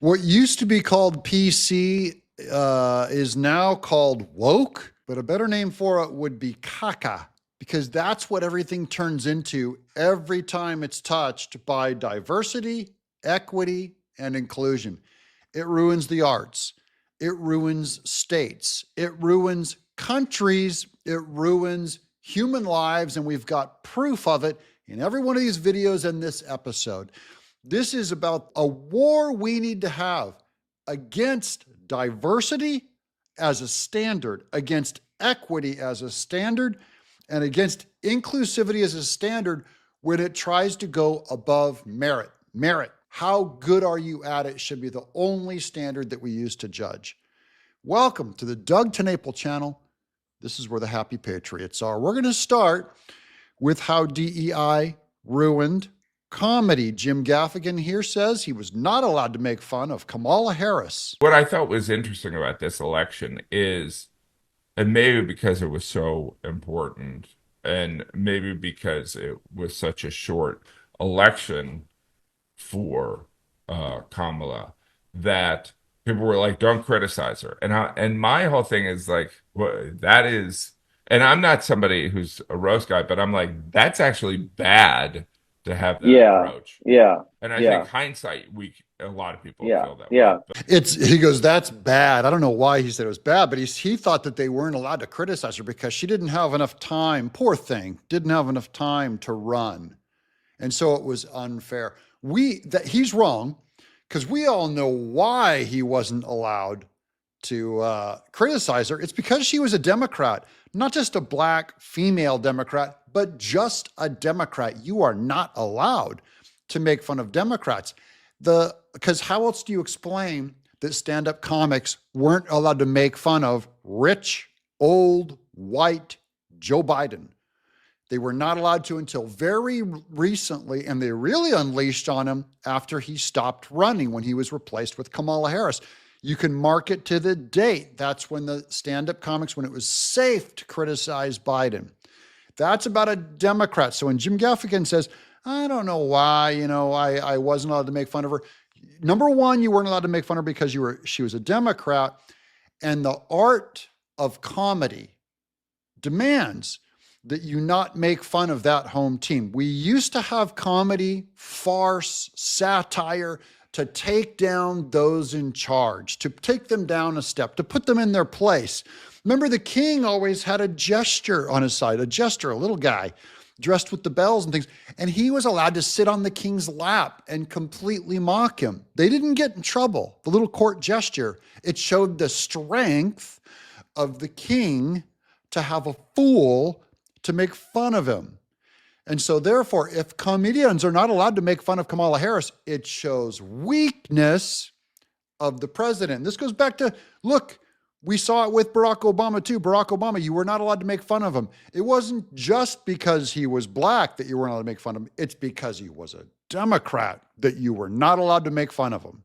What used to be called PC is now called woke, but a better name for it would be caca, because that's what everything turns into every time it's touched by diversity, equity, and inclusion. It ruins the arts. It ruins states. It ruins countries. It ruins human lives. And we've got proof of it in every one of these videos in this episode. This is about a war we need to have against diversity as a standard, against equity as a standard, and against inclusivity as a standard when it tries to go above merit. Merit. How good are you at it should be the only standard that we use to judge. Welcome to the Doug TenNapel channel. This is where the happy patriots are. We're going to start with how DEI ruined comedy. Jim Gaffigan here says he was not allowed to make fun of Kamala Harris. What I thought was interesting about this election is, and maybe because it was so important, and maybe because it was such a short election for Kamala, that people were like, "Don't criticize her." And my whole thing is like, well, that is, and I'm not somebody who's a roast guy, but I'm like, that's actually bad to have that Yeah, approach. yeah, And I think yeah, hindsight, a lot of people yeah, feel that way. yeah. He goes, that's bad. I don't know why he said it was bad, but he thought that they weren't allowed to criticize her because she didn't have enough time. Poor thing, didn't have enough time to run. And so it was unfair. He's wrong, because we all know why he wasn't allowed to criticize her. It's because she was a Democrat, not just a black female Democrat, but just a Democrat. You are not allowed to make fun of Democrats. Because how else do you explain that stand-up comics weren't allowed to make fun of rich, old, white Joe Biden? They were not allowed to until very recently, and they really unleashed on him after he stopped running, when he was replaced with Kamala Harris. You can mark it to the date. That's when the stand-up comics, when it was safe to criticize Biden. That's about a Democrat. So when Jim Gaffigan says, I don't know why, I wasn't allowed to make fun of her. Number one, you weren't allowed to make fun of her because she was a Democrat, and the art of comedy demands that you not make fun of that home team. We used to have comedy, farce, satire to take down those in charge, to take them down a step, to put them in their place. Remember, the king always had a jester on his side, a little guy dressed with the bells and things, and he was allowed to sit on the king's lap and completely mock him. They didn't get in trouble. The little court gesture, it showed the strength of the king to have a fool to make fun of him. And so therefore, if comedians are not allowed to make fun of Kamala Harris, it shows weakness of the president. This goes back to, look, we saw it with Barack Obama too. Barack Obama, you were not allowed to make fun of him. It wasn't just because he was black that you weren't allowed to make fun of him. It's because he was a Democrat that you were not allowed to make fun of him.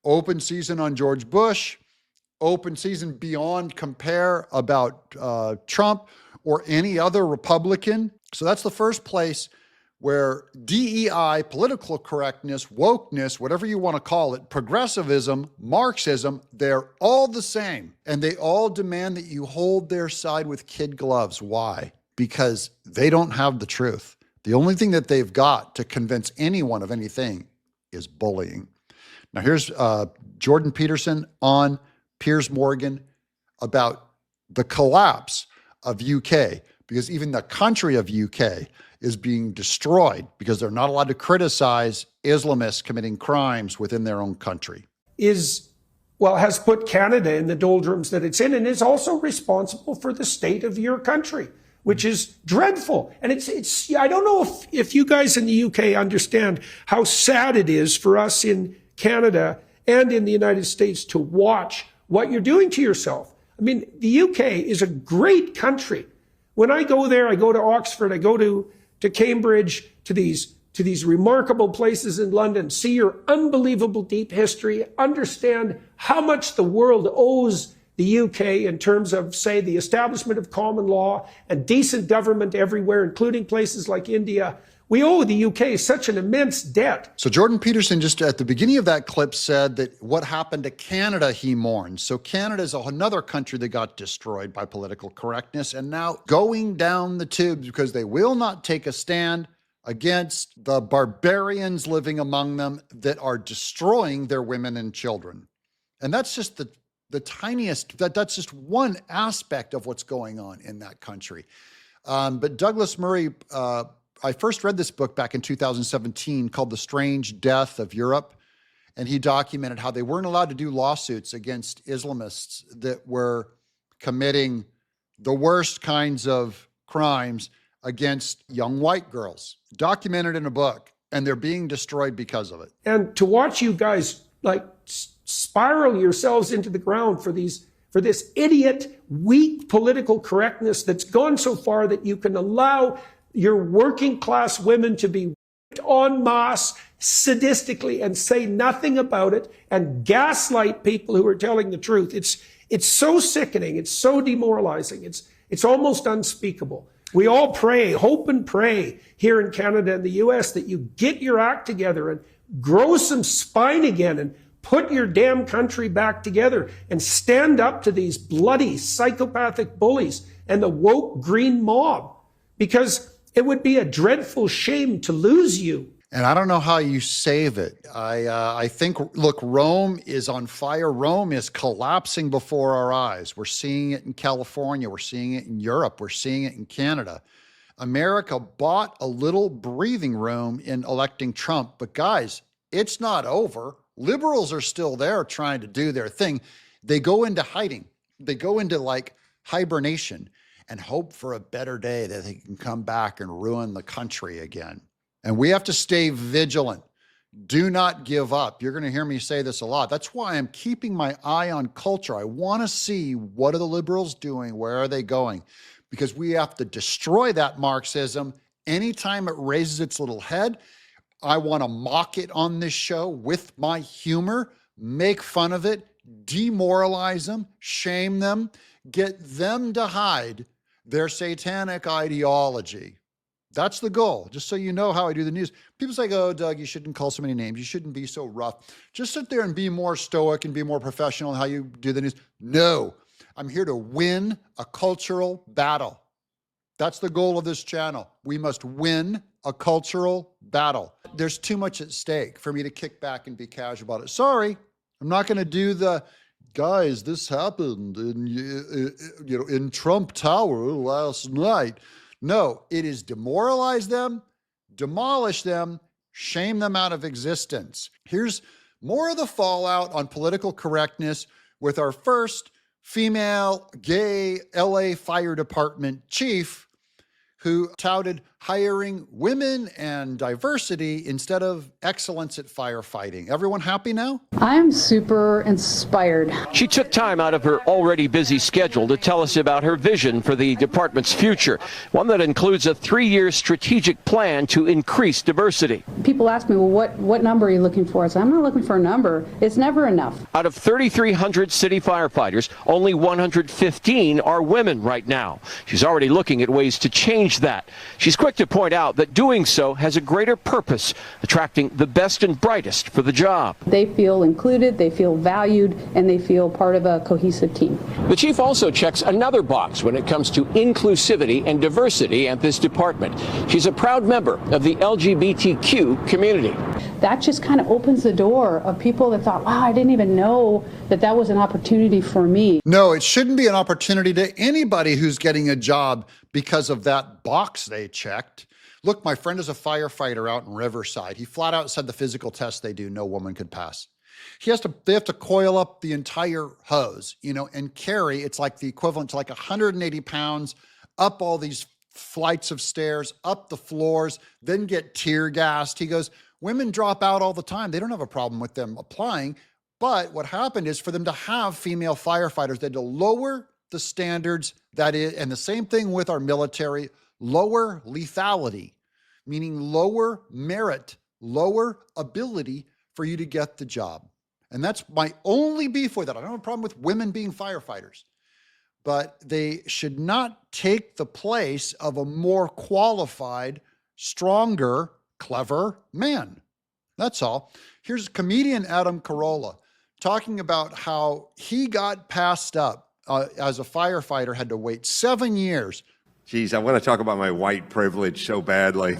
Open season on George Bush, open season beyond compare about Trump or any other Republican. So that's the first place where DEI, political correctness, wokeness, whatever you want to call it, progressivism, Marxism, they're all the same. And they all demand that you hold their side with kid gloves. Why? Because they don't have the truth. The only thing that they've got to convince anyone of anything is bullying. Now here's Jordan Peterson on Piers Morgan about the collapse of UK, because even the country of UK is being destroyed because they're not allowed to criticize Islamists committing crimes within their own country. Has put Canada in the doldrums that it's in, and is also responsible for the state of your country, which is dreadful. And it's I don't know if you guys in the UK understand how sad it is for us in Canada and in the United States to watch what you're doing to yourself. I mean, the UK is a great country. When I go there, I go to Oxford, I go to Cambridge, to these remarkable places in London, see your unbelievable deep history, understand how much the world owes the UK in terms of, say, the establishment of common law and decent government everywhere, including places like India. We owe the UK such an immense debt. So Jordan Peterson just at the beginning of that clip said that what happened to Canada he mourns. So Canada is another country that got destroyed by political correctness and now going down the tubes because they will not take a stand against the barbarians living among them that are destroying their women and children. And that's just the tiniest, that's just one aspect of what's going on in that country. But Douglas Murray, I first read this book back in 2017 called The Strange Death of Europe. And he documented how they weren't allowed to do lawsuits against Islamists that were committing the worst kinds of crimes against young white girls, documented in a book, and they're being destroyed because of it. And to watch you guys like spiral yourselves into the ground for this idiot, weak political correctness that's gone so far that you can allow your working class women to be en masse sadistically and say nothing about it and gaslight people who are telling the truth. It's so sickening. It's so demoralizing. It's almost unspeakable. We all pray, hope and pray here in Canada and the US that you get your act together and grow some spine again and put your damn country back together and stand up to these bloody psychopathic bullies and the woke green mob, because it would be a dreadful shame to lose you. And I don't know how you save it. I think, look, Rome is on fire. Rome is collapsing before our eyes. We're seeing it in California. We're seeing it in Europe. We're seeing it in Canada. America bought a little breathing room in electing Trump. But guys, it's not over. Liberals are still there trying to do their thing. They go into hiding. They go into like hibernation and hope for a better day that they can come back and ruin the country again. And we have to stay vigilant. Do not give up. You're going to hear me say this a lot. That's why I'm keeping my eye on culture. I want to see, what are the liberals doing? Where are they going? Because we have to destroy that Marxism. Anytime it raises its little head, I want to mock it on this show with my humor, make fun of it, demoralize them, shame them, get them to hide their satanic ideology. That's the goal. Just so you know how I do the news. People say, oh, Doug, you shouldn't call so many names. You shouldn't be so rough. Just sit there and be more stoic and be more professional in how you do the news. No, I'm here to win a cultural battle. That's the goal of this channel. We must win a cultural battle. There's too much at stake for me to kick back and be casual about it. Sorry, I'm not going to do the, guys, this happened in Trump Tower last night. No, it is demoralize them, demolish them, shame them out of existence. Here's more of the fallout on political correctness with our first female gay LA Fire Department chief, who touted hiring women and diversity instead of excellence at firefighting. Everyone happy now? I'm super inspired. She took time out of her already busy schedule to tell us about her vision for the department's future, one that includes a 3-year strategic plan to increase diversity. People ask me, well, what number are you looking for? I said, I'm not looking for a number. It's never enough. Out of 3,300 city firefighters, only 115 are women right now. She's already looking at ways to change that. She's quick to point out that doing so has a greater purpose, attracting the best and brightest for the job. They feel included, they feel valued, and they feel part of a cohesive team. The chief also checks another box when it comes to inclusivity and diversity at this department. She's a proud member of the LGBTQ community. That just kind of opens the door of people that thought, wow, I didn't even know that was an opportunity for me. No, it shouldn't be an opportunity to anybody who's getting a job because of that box they checked. Look, my friend is a firefighter out in Riverside. He flat out said the physical test they do, no woman could pass. They have to coil up the entire hose, and carry, it's like the equivalent to like 180 pounds up all these flights of stairs, up the floors, then get tear gassed. He goes, women drop out all the time. They don't have a problem with them applying. But what happened is, for them to have female firefighters, they had to lower the standards, and the same thing with our military, lower lethality, meaning lower merit, lower ability for you to get the job. And that's my only beef with it. I don't have a problem with women being firefighters, but they should not take the place of a more qualified, stronger, clever men. That's all. Here's comedian Adam Carolla talking about how he got passed up as a firefighter, had to wait 7 years. Geez, I want to talk about my white privilege so badly.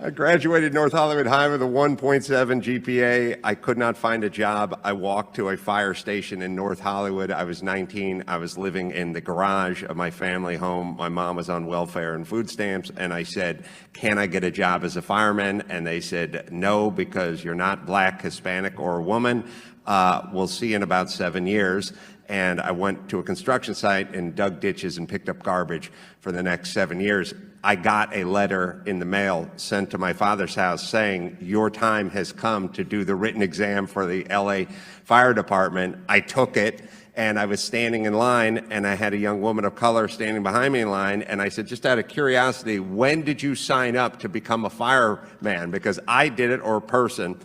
I graduated North Hollywood High with a 1.7 GPA. I could not find a job. I walked to a fire station in North Hollywood. I was 19. I was living in the garage of my family home. My mom was on welfare and food stamps, and I said, "Can I get a job as a fireman?" And they said, "No, because you're not black, Hispanic, or a woman. We'll see you in about 7 years." And I went to a construction site and dug ditches and picked up garbage for the next 7 years. I got a letter in the mail sent to my father's house saying, "Your time has come to do the written exam for the LA Fire Department." I took it, and I was standing in line, and I had a young woman of color standing behind me in line, and I said, just out of curiosity, when did you sign up to become a fireman? Because I did it, or a person,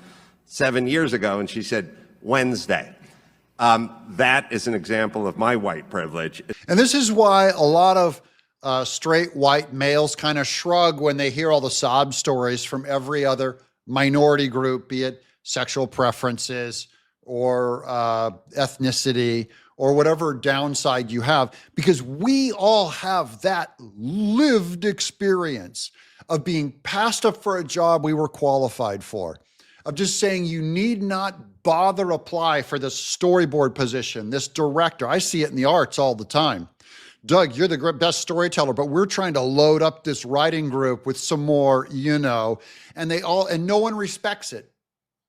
7 years ago. And she said, Wednesday. That is an example of my white privilege. And this is why a lot of straight white males kind of shrug when they hear all the sob stories from every other minority group, be it sexual preferences or ethnicity or whatever downside you have, because we all have that lived experience of being passed up for a job we were qualified for, of just saying you need not bother apply for this storyboard position, this director. I see it in the arts all the time. Doug, you're the best storyteller, but we're trying to load up this writing group with some more, and no one respects it.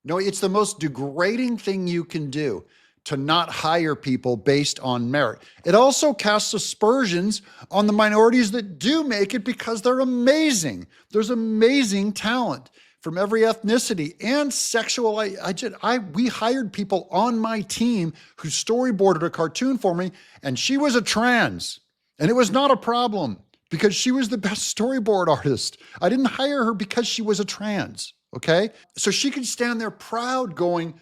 No, it's the most degrading thing you can do to not hire people based on merit. It also casts aspersions on the minorities that do make it because they're amazing. There's amazing talent from every ethnicity and sexual. We hired people on my team who storyboarded a cartoon for me, and she was a trans, and it was not a problem because she was the best storyboard artist. I didn't hire her because she was a trans, okay? So she could stand there proud going,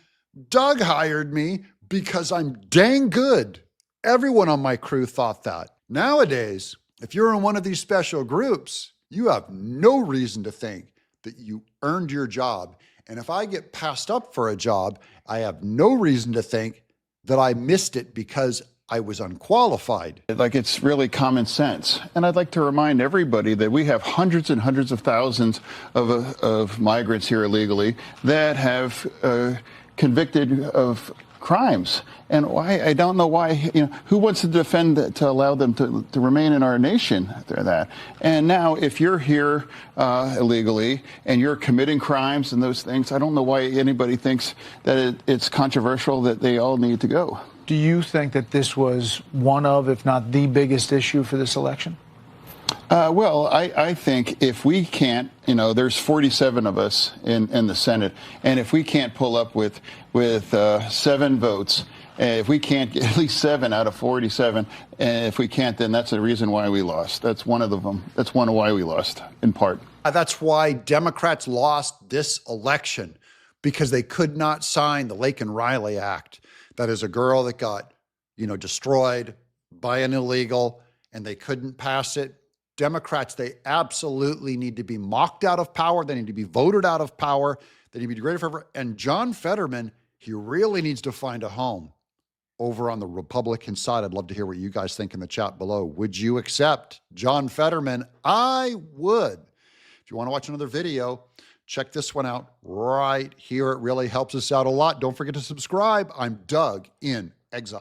Doug hired me because I'm dang good. Everyone on my crew thought that. Nowadays, if you're in one of these special groups, you have no reason to think that you earned your job. And if I get passed up for a job, I have no reason to think that I missed it because I was unqualified. Like, it's really common sense. And I'd like to remind everybody that we have hundreds and hundreds of thousands of migrants here illegally that have convicted of crimes. And why, I don't know why, who wants to defend that, to allow them to remain in our nation? That. And now if you're here illegally and you're committing crimes and those things, I don't know why anybody thinks that it's controversial that they all need to go. Do you think that this was one of, if not the biggest issue for this election? Well, I think if we can't, there's 47 of us in the Senate, and if we can't pull up with 7 votes, if we can't get at least 7 out of 47, and if we can't, then that's the reason why we lost. That's one of them. That's one of why we lost, in part. That's why Democrats lost this election, because they could not sign the Laken Riley Act. That is a girl that got, destroyed by an illegal, and they couldn't pass it. Democrats, they absolutely need to be mocked out of power. They need to be voted out of power. They need to be degraded forever. And John Fetterman, he really needs to find a home over on the Republican side. I'd love to hear what you guys think in the chat below. Would you accept John Fetterman? I would. If you want to watch another video, check this one out right here. It really helps us out a lot. Don't forget to subscribe. I'm Doug in Exile.